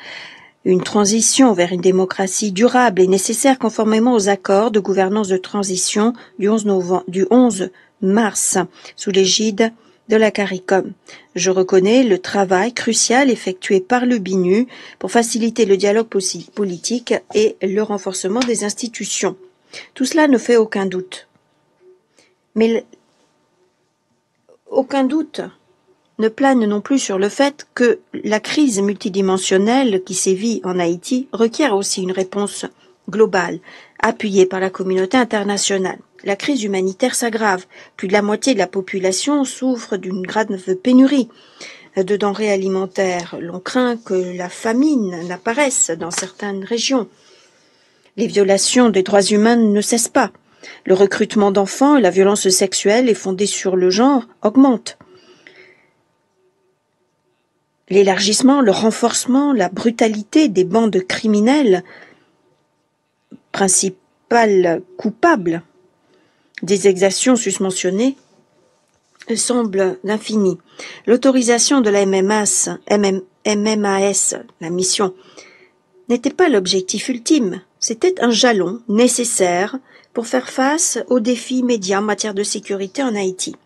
Une transition vers une démocratie durable est nécessaire conformément aux accords de gouvernance de transition du 11 mars sous l'égide de la CARICOM. Je reconnais le travail crucial effectué par le BINU pour faciliter le dialogue politique et le renforcement des institutions. Tout cela ne fait aucun doute. Mais aucun doute ne plane non plus sur le fait que la crise multidimensionnelle qui sévit en Haïti requiert aussi une réponse globale, appuyée par la communauté internationale. La crise humanitaire s'aggrave. Plus de la moitié de la population souffre d'une grave pénurie de denrées alimentaires. L'on craint que la famine n'apparaisse dans certaines régions. Les violations des droits humains ne cessent pas. Le recrutement d'enfants et la violence sexuelle et fondée sur le genre augmentent. L'élargissement, le renforcement, la brutalité des bandes criminelles, principales coupables des exactions susmentionnées, semble l'infini. L'autorisation de la MMAS, la mission, n'était pas l'objectif ultime. C'était un jalon nécessaire pour faire face aux défis immédiats en matière de sécurité en Haïti.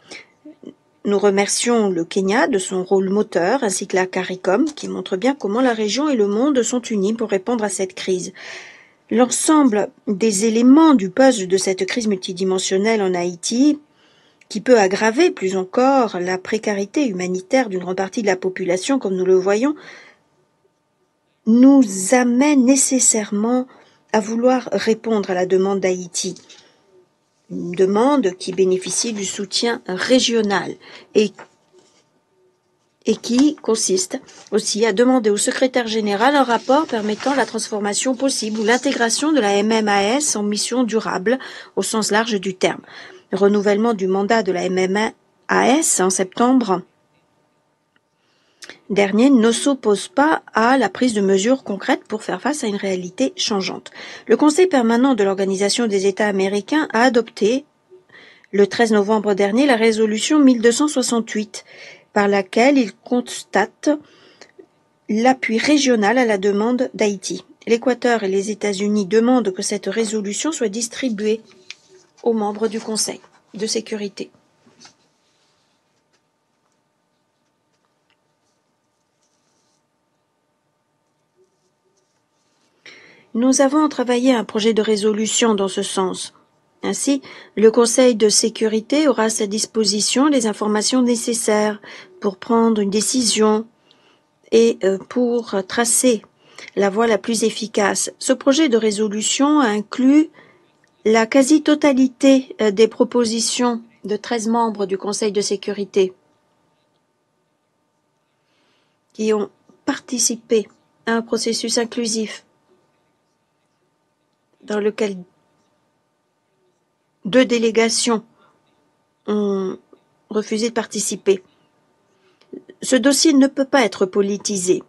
Nous remercions le Kenya de son rôle moteur ainsi que la CARICOM qui montre bien comment la région et le monde sont unis pour répondre à cette crise. L'ensemble des éléments du puzzle de cette crise multidimensionnelle en Haïti, qui peut aggraver plus encore la précarité humanitaire d'une grande partie de la population, comme nous le voyons, nous amène nécessairement à vouloir répondre à la demande d'Haïti. Une demande qui bénéficie du soutien régional et qui consiste aussi à demander au secrétaire général un rapport permettant la transformation possible ou l'intégration de la MMAS en mission durable au sens large du terme. Le renouvellement du mandat de la MMAS en septembre dernier ne s'oppose pas à la prise de mesures concrètes pour faire face à une réalité changeante. Le Conseil permanent de l'Organisation des États américains a adopté le 13 novembre dernier la résolution 1268 par laquelle il constate l'appui régional à la demande d'Haïti. L'Équateur et les États-Unis demandent que cette résolution soit distribuée aux membres du Conseil de sécurité. Nous avons travaillé un projet de résolution dans ce sens. Ainsi, le Conseil de sécurité aura à sa disposition les informations nécessaires pour prendre une décision et pour tracer la voie la plus efficace. Ce projet de résolution inclut la quasi-totalité des propositions de 13 membres du Conseil de sécurité qui ont participé à un processus inclusif dans lequel 2 délégations ont refusé de participer. Ce dossier ne peut pas être politisé.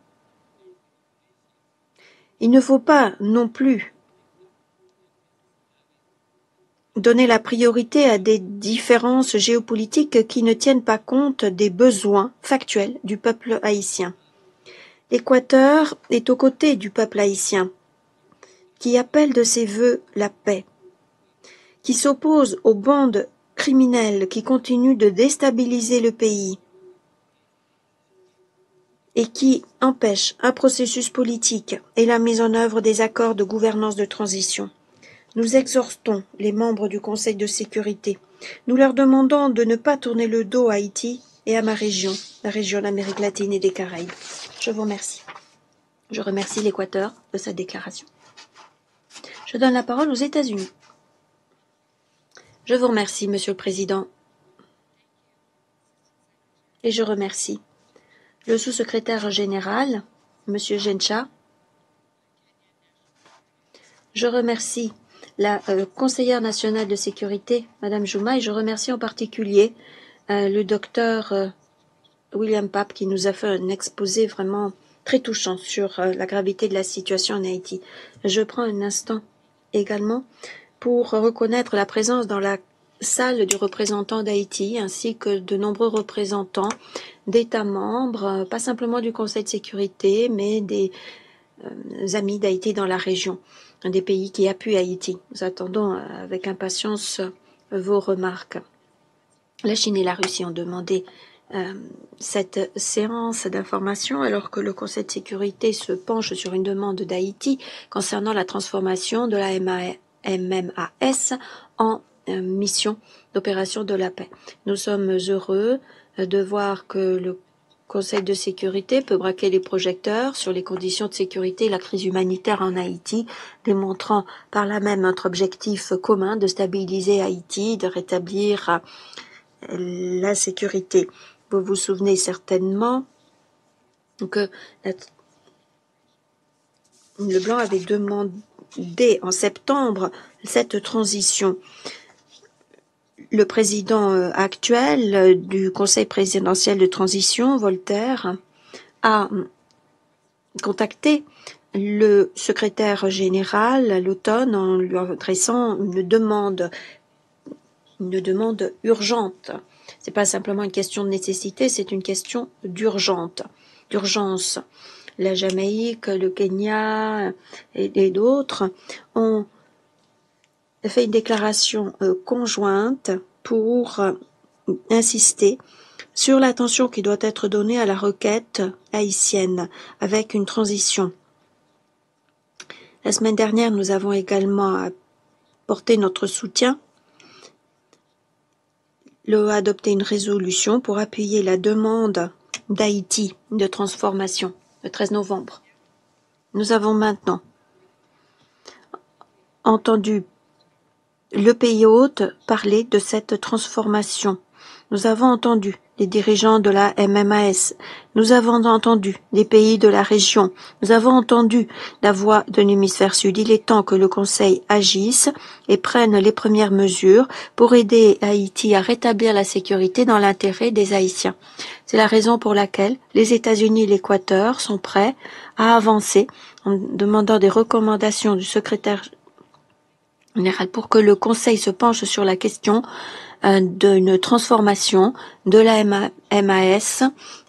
Il ne faut pas non plus donner la priorité à des différences géopolitiques qui ne tiennent pas compte des besoins factuels du peuple haïtien. L'Équateur est aux côtés du peuple haïtien, qui appelle de ses vœux la paix, qui s'oppose aux bandes criminelles qui continuent de déstabiliser le pays et qui empêchent un processus politique et la mise en œuvre des accords de gouvernance de transition. Nous exhortons les membres du Conseil de sécurité. Nous leur demandons de ne pas tourner le dos à Haïti et à ma région, la région d'Amérique latine et des Caraïbes. Je vous remercie. Je remercie l'Équateur de sa déclaration. Je donne la parole aux États-Unis. Je vous remercie, Monsieur le Président. Et je remercie le sous-secrétaire général, Monsieur Gencha. Je remercie la conseillère nationale de sécurité, Madame Jouma, et je remercie en particulier le docteur William Pape qui nous a fait un exposé vraiment très touchant sur la gravité de la situation en Haïti. Je prends un instant également pour reconnaître la présence dans la salle du représentant d'Haïti ainsi que de nombreux représentants d'États membres, pas simplement du Conseil de sécurité, mais des amis d'Haïti dans la région, des pays qui appuient Haïti. Nous attendons avec impatience vos remarques. La Chine et la Russie ont demandé cette séance d'information alors que le Conseil de sécurité se penche sur une demande d'Haïti concernant la transformation de la MMAS en mission d'opération de la paix. Nous sommes heureux de voir que le Conseil de sécurité peut braquer les projecteurs sur les conditions de sécurité et la crise humanitaire en Haïti, démontrant par là même notre objectif commun de stabiliser Haïti, de rétablir la sécurité. Vous vous souvenez certainement que le Blanc avait demandé en septembre cette transition. Le président actuel du Conseil présidentiel de transition, Voltaire, a contacté le secrétaire général à l'automne en lui adressant une demande urgente. C'est pas simplement une question de nécessité, c'est une question d'urgence. La Jamaïque, le Kenya et d'autres ont fait une déclaration conjointe pour insister sur l'attention qui doit être donnée à la requête haïtienne avec une transition. La semaine dernière, nous avons également apporté notre soutien, adopté une résolution pour appuyer la demande d'Haïti de transformation le 13 novembre. Nous avons maintenant entendu le pays hôte parler de cette transformation. Nous avons entendu les dirigeants de la MMAS. Nous avons entendu les pays de la région. Nous avons entendu la voix de l'hémisphère sud. Il est temps que le Conseil agisse et prenne les premières mesures pour aider Haïti à rétablir la sécurité dans l'intérêt des Haïtiens. C'est la raison pour laquelle les États-Unis et l'Équateur sont prêts à avancer en demandant des recommandations du secrétaire général pour que le Conseil se penche sur la question d'une transformation de la MAS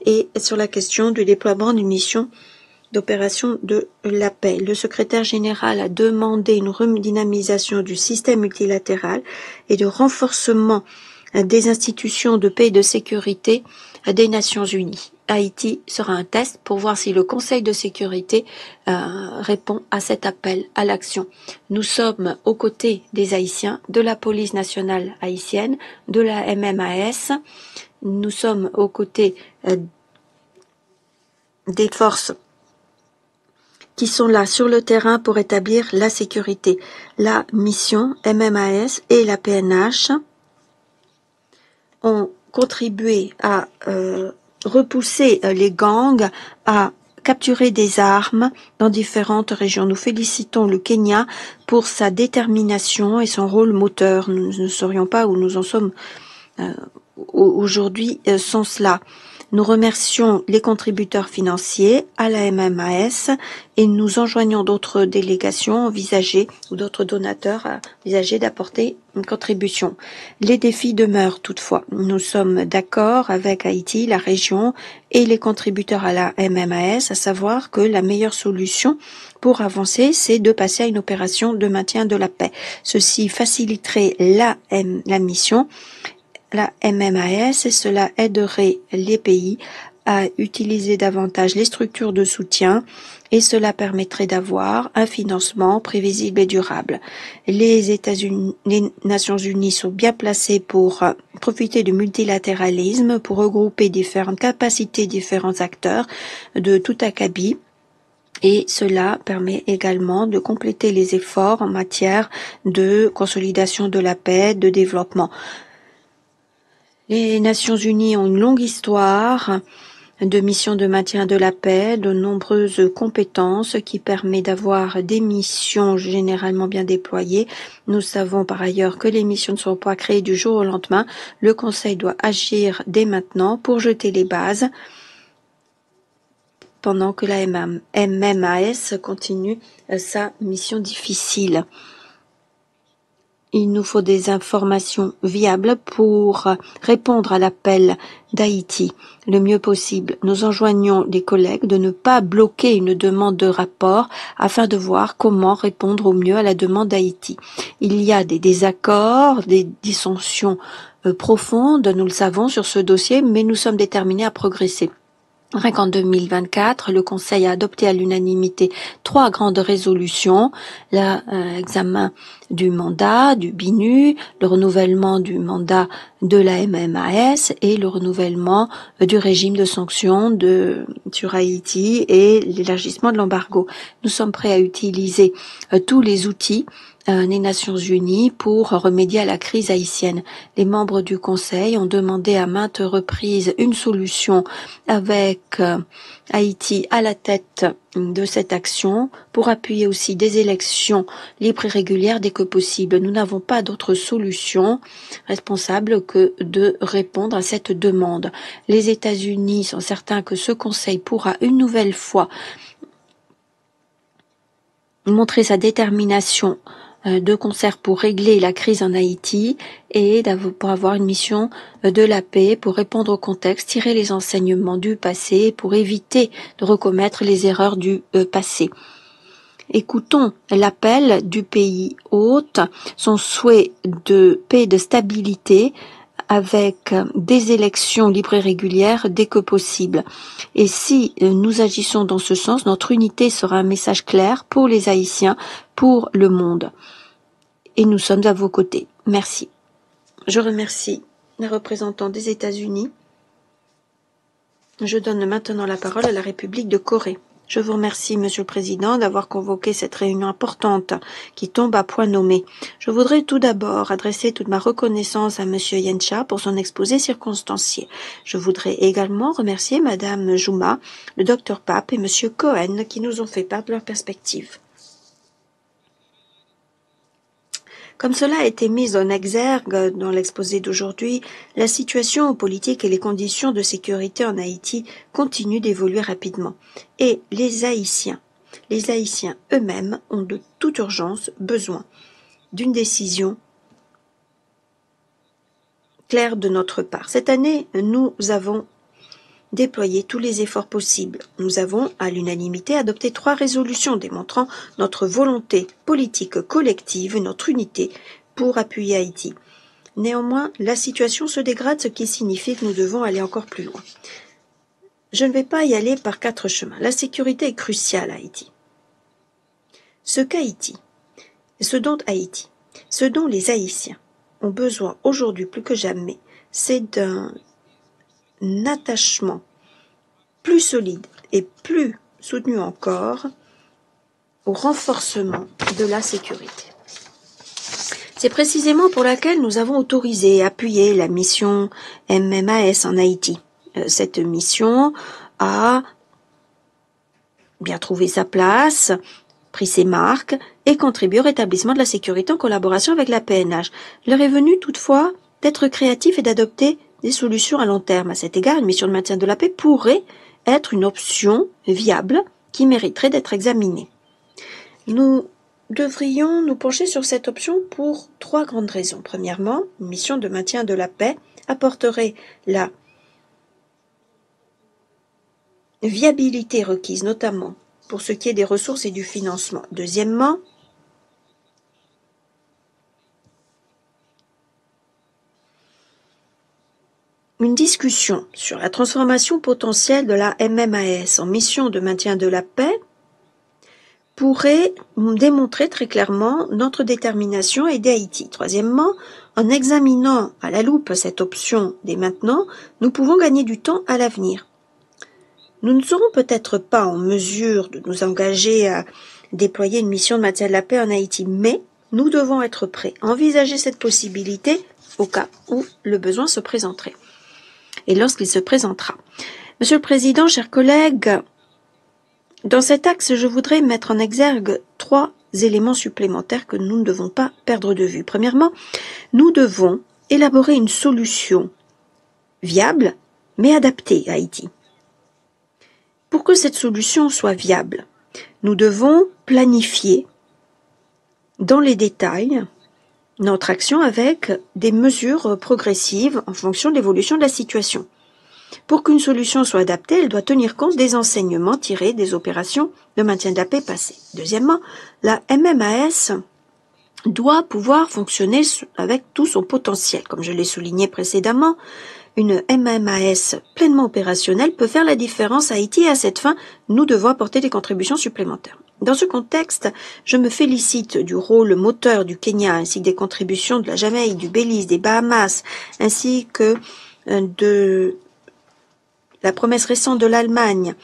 et sur la question du déploiement d'une mission d'opération de la paix. Le secrétaire général a demandé une redynamisation du système multilatéral et de renforcement des institutions de paix et de sécurité des Nations Unies. Haïti sera un test pour voir si le Conseil de sécurité répond à cet appel à l'action. Nous sommes aux côtés des Haïtiens, de la police nationale haïtienne, de la MMAS. Nous sommes aux côtés des forces qui sont là sur le terrain pour établir la sécurité. La mission MMAS et la PNH ont contribué à repousser les gangs, à capturer des armes dans différentes régions. Nous félicitons le Kenya pour sa détermination et son rôle moteur. Nous ne saurions pas où nous en sommes aujourd'hui sans cela. Nous remercions les contributeurs financiers à la MMAS et nous enjoignons d'autres délégations envisagées ou d'autres donateurs à envisager d'apporter une contribution. Les défis demeurent toutefois. Nous sommes d'accord avec Haïti, la région et les contributeurs à la MMAS, à savoir que la meilleure solution pour avancer, c'est de passer à une opération de maintien de la paix. Ceci faciliterait la mission, la MMAS, et cela aiderait les pays à utiliser davantage les structures de soutien et cela permettrait d'avoir un financement prévisible et durable. Les Nations Unies sont bien placées pour profiter du multilatéralisme, pour regrouper différentes capacités, différents acteurs de tout acabit. Et cela permet également de compléter les efforts en matière de consolidation de la paix, de développement. Les Nations Unies ont une longue histoire de missions de maintien de la paix, de nombreuses compétences qui permettent d'avoir des missions généralement bien déployées. Nous savons par ailleurs que les missions ne sont pas créées du jour au lendemain. Le Conseil doit agir dès maintenant pour jeter les bases pendant que la MMAS continue sa mission difficile. Il nous faut des informations viables pour répondre à l'appel d'Haïti le mieux possible. Nous enjoignons les collègues de ne pas bloquer une demande de rapport afin de voir comment répondre au mieux à la demande d'Haïti. Il y a des désaccords, des dissensions profondes, nous le savons, sur ce dossier, mais nous sommes déterminés à progresser. En 2024, le Conseil a adopté à l'unanimité 3 grandes résolutions, l'examen du mandat du BINU, le renouvellement du mandat de la MMAS et le renouvellement du régime de sanctions sur Haïti et l'élargissement de l'embargo. Nous sommes prêts à utiliser tous les outils des Nations Unies pour remédier à la crise haïtienne. Les membres du Conseil ont demandé à maintes reprises une solution avec Haïti à la tête de cette action pour appuyer aussi des élections libres et régulières dès que possible. Nous n'avons pas d'autre solution responsable que de répondre à cette demande. Les États-Unis sont certains que ce Conseil pourra une nouvelle fois montrer sa détermination de concert pour régler la crise en Haïti et pour avoir une mission de la paix, pour répondre au contexte, tirer les enseignements du passé, pour éviter de recommettre les erreurs du passé. Écoutons l'appel du pays hôte, son souhait de paix et de stabilité avec des élections libres et régulières dès que possible. Et si nous agissons dans ce sens, notre unité sera un message clair pour les Haïtiens, pour le monde. Et nous sommes à vos côtés. Merci. Je remercie les représentants des États-Unis. Je donne maintenant la parole à la République de Corée. Je vous remercie, Monsieur le Président, d'avoir convoqué cette réunion importante qui tombe à point nommé. Je voudrais tout d'abord adresser toute ma reconnaissance à Monsieur Yencha pour son exposé circonstancié. Je voudrais également remercier Madame Jouma, le Dr Pape et Monsieur Cohen qui nous ont fait part de leurs perspectives. Comme cela a été mis en exergue dans l'exposé d'aujourd'hui, la situation politique et les conditions de sécurité en Haïti continuent d'évoluer rapidement. Et les Haïtiens eux-mêmes ont de toute urgence besoin d'une décision claire de notre part. Cette année, nous avons déployer tous les efforts possibles. Nous avons, à l'unanimité, adopté 3 résolutions démontrant notre volonté politique collective et notre unité pour appuyer Haïti. Néanmoins, la situation se dégrade, ce qui signifie que nous devons aller encore plus loin. Je ne vais pas y aller par 4 chemins. La sécurité est cruciale à Haïti. Ce dont les Haïtiens ont besoin aujourd'hui plus que jamais, c'est d'un attachement plus solide et plus soutenu encore au renforcement de la sécurité. C'est précisément pour laquelle nous avons autorisé et appuyé la mission MMAS en Haïti. Cette mission a bien trouvé sa place, pris ses marques et contribué au rétablissement de la sécurité en collaboration avec la PNH. L'heure est venue toutefois d'être créatif et d'adopter des solutions à long terme. À cet égard, une mission de maintien de la paix pourrait être une option viable qui mériterait d'être examinée. Nous devrions nous pencher sur cette option pour 3 grandes raisons. Premièrement, une mission de maintien de la paix apporterait la viabilité requise, notamment pour ce qui est des ressources et du financement. Deuxièmement, une discussion sur la transformation potentielle de la MMAS en mission de maintien de la paix pourrait démontrer très clairement notre détermination à aider Haïti. Troisièmement, en examinant à la loupe cette option dès maintenant, nous pouvons gagner du temps à l'avenir. Nous ne serons peut-être pas en mesure de nous engager à déployer une mission de maintien de la paix en Haïti, mais nous devons être prêts à envisager cette possibilité au cas où le besoin se présenterait. Et lorsqu'il se présentera. Monsieur le Président, chers collègues, dans cet axe, je voudrais mettre en exergue 3 éléments supplémentaires que nous ne devons pas perdre de vue. Premièrement, nous devons élaborer une solution viable, mais adaptée à Haïti. Pour que cette solution soit viable, nous devons planifier dans les détails notre action avec des mesures progressives en fonction de l'évolution de la situation. Pour qu'une solution soit adaptée, elle doit tenir compte des enseignements tirés des opérations de maintien de la paix passées. Deuxièmement, la MMAS doit pouvoir fonctionner avec tout son potentiel. Comme je l'ai souligné précédemment, une MMAS pleinement opérationnelle peut faire la différence à Haïti et à cette fin, nous devons apporter des contributions supplémentaires. Dans ce contexte, je me félicite du rôle moteur du Kenya ainsi que des contributions de la Jamaïque, du Belize, des Bahamas, ainsi que de la promesse récente de l'Allemagne,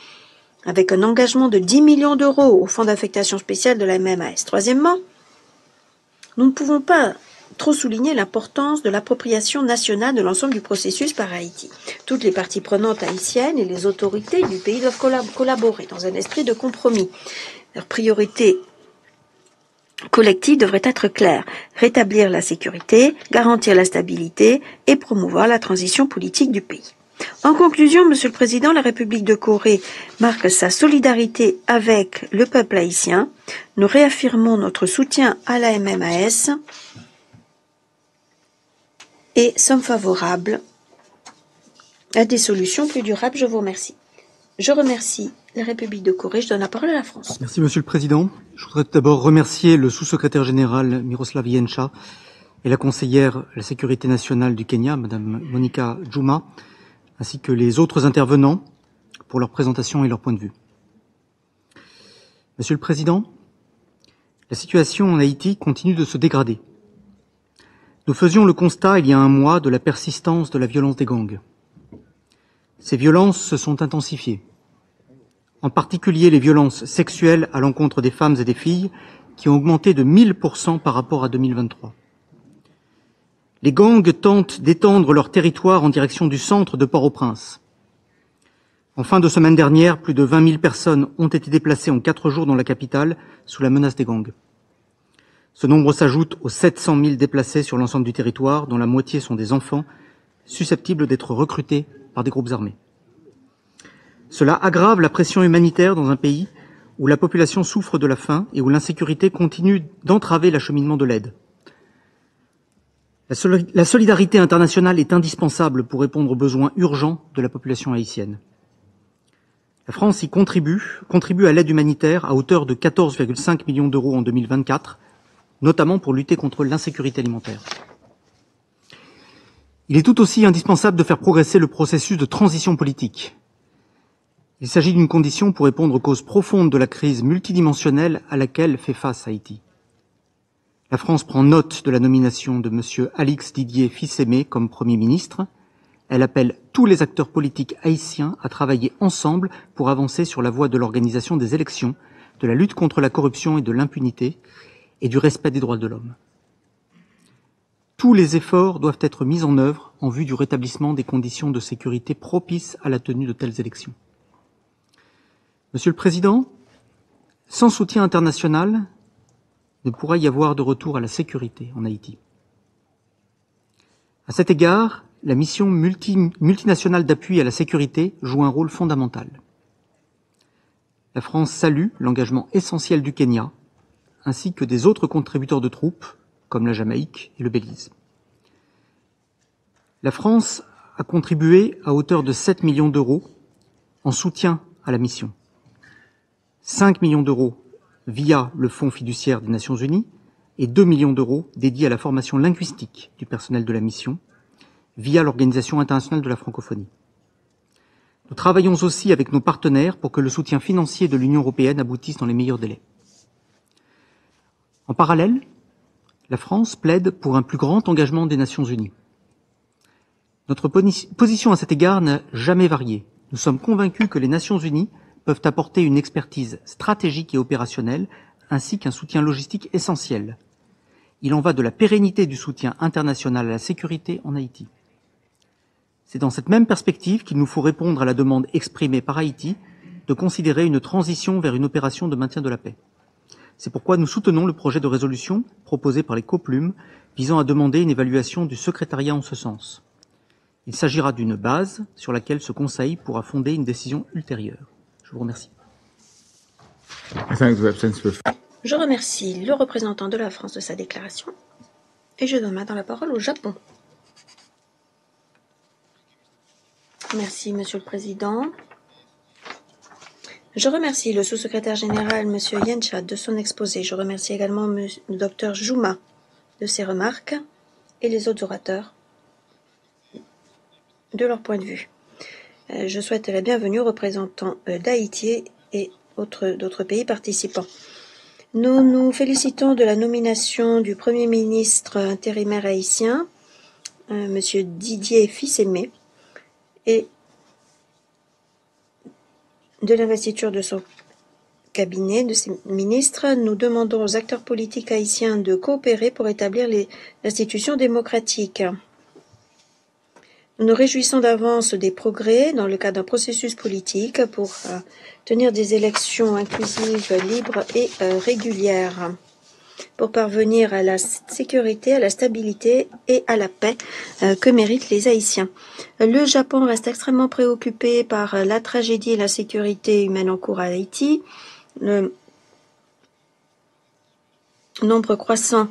avec un engagement de 10 millions d'euros au fonds d'affectation spéciale de la MMAS. Troisièmement, nous ne pouvons pas trop souligner l'importance de l'appropriation nationale de l'ensemble du processus par Haïti. Toutes les parties prenantes haïtiennes et les autorités du pays doivent collaborer dans un esprit de compromis. Leur priorité collective devrait être claire: rétablir la sécurité, garantir la stabilité et promouvoir la transition politique du pays. En conclusion, Monsieur le Président, la République de Corée marque sa solidarité avec le peuple haïtien. Nous réaffirmons notre soutien à la MMAS et sommes favorables à des solutions plus durables. Je vous remercie. Je remercie la République de Corée. Je donne la parole à la France. Merci, Monsieur le Président. Je voudrais tout d'abord remercier le sous-secrétaire général Miroslav Yencha et la conseillère à la sécurité nationale du Kenya, Madame Monica Juma, ainsi que les autres intervenants pour leur présentation et leur point de vue. Monsieur le Président, la situation en Haïti continue de se dégrader. Nous faisions le constat il y a un mois de la persistance de la violence des gangs. Ces violences se sont intensifiées. en particulier les violences sexuelles à l'encontre des femmes et des filles, qui ont augmenté de 1000% par rapport à 2023. Les gangs tentent d'étendre leur territoire en direction du centre de Port-au-Prince. En fin de semaine dernière, plus de 20 000 personnes ont été déplacées en 4 jours dans la capitale sous la menace des gangs. Ce nombre s'ajoute aux 700 000 déplacés sur l'ensemble du territoire, dont la moitié sont des enfants, susceptibles d'être recrutés par des groupes armés. Cela aggrave la pression humanitaire dans un pays où la population souffre de la faim et où l'insécurité continue d'entraver l'acheminement de l'aide. La solidarité internationale est indispensable pour répondre aux besoins urgents de la population haïtienne. La France y contribue à l'aide humanitaire à hauteur de 14,5 millions d'euros en 2024, notamment pour lutter contre l'insécurité alimentaire. Il est tout aussi indispensable de faire progresser le processus de transition politique. Il s'agit d'une condition pour répondre aux causes profondes de la crise multidimensionnelle à laquelle fait face Haïti. La France prend note de la nomination de M. Alix Didier Fils-Aimé comme Premier ministre. Elle appelle tous les acteurs politiques haïtiens à travailler ensemble pour avancer sur la voie de l'organisation des élections, de la lutte contre la corruption et de l'impunité et du respect des droits de l'homme. Tous les efforts doivent être mis en œuvre en vue du rétablissement des conditions de sécurité propices à la tenue de telles élections. Monsieur le Président, sans soutien international, ne pourra y avoir de retour à la sécurité en Haïti. À cet égard, la mission multinationale d'appui à la sécurité joue un rôle fondamental. La France salue l'engagement essentiel du Kenya, ainsi que des autres contributeurs de troupes, comme la Jamaïque et le Belize. La France a contribué à hauteur de 7 millions d'euros en soutien à la mission. 5 millions d'euros via le Fonds fiduciaire des Nations Unies et 2 millions d'euros dédiés à la formation linguistique du personnel de la mission via l'Organisation internationale de la francophonie. Nous travaillons aussi avec nos partenaires pour que le soutien financier de l'Union européenne aboutisse dans les meilleurs délais. En parallèle, la France plaide pour un plus grand engagement des Nations Unies. Notre position à cet égard n'a jamais varié. Nous sommes convaincus que les Nations Unies peuvent apporter une expertise stratégique et opérationnelle, ainsi qu'un soutien logistique essentiel. Il en va de la pérennité du soutien international à la sécurité en Haïti. C'est dans cette même perspective qu'il nous faut répondre à la demande exprimée par Haïti de considérer une transition vers une opération de maintien de la paix. C'est pourquoi nous soutenons le projet de résolution proposé par les coplumes visant à demander une évaluation du secrétariat en ce sens. Il s'agira d'une base sur laquelle ce Conseil pourra fonder une décision ultérieure. Je vous remercie. Je remercie le représentant de la France de sa déclaration et je donne maintenant la parole au Japon. Merci, Monsieur le Président. Je remercie le sous-secrétaire général, M. Yencha, de son exposé. Je remercie également le Dr Juma de ses remarques et les autres orateurs de leur point de vue. Je souhaite la bienvenue aux représentants d'Haïti et d'autres pays participants. Nous nous félicitons de la nomination du Premier ministre intérimaire haïtien, M. Didier Fils-Aimé, et de l'investiture de son cabinet, de ses ministres. Nous demandons aux acteurs politiques haïtiens de coopérer pour établir les institutions démocratiques. Nous nous réjouissons d'avance des progrès dans le cadre d'un processus politique pour tenir des élections inclusives, libres et régulières, pour parvenir à la sécurité, à la stabilité et à la paix que méritent les Haïtiens. Le Japon reste extrêmement préoccupé par la tragédie et la sécurité humaine en cours à Haïti. Le nombre croissant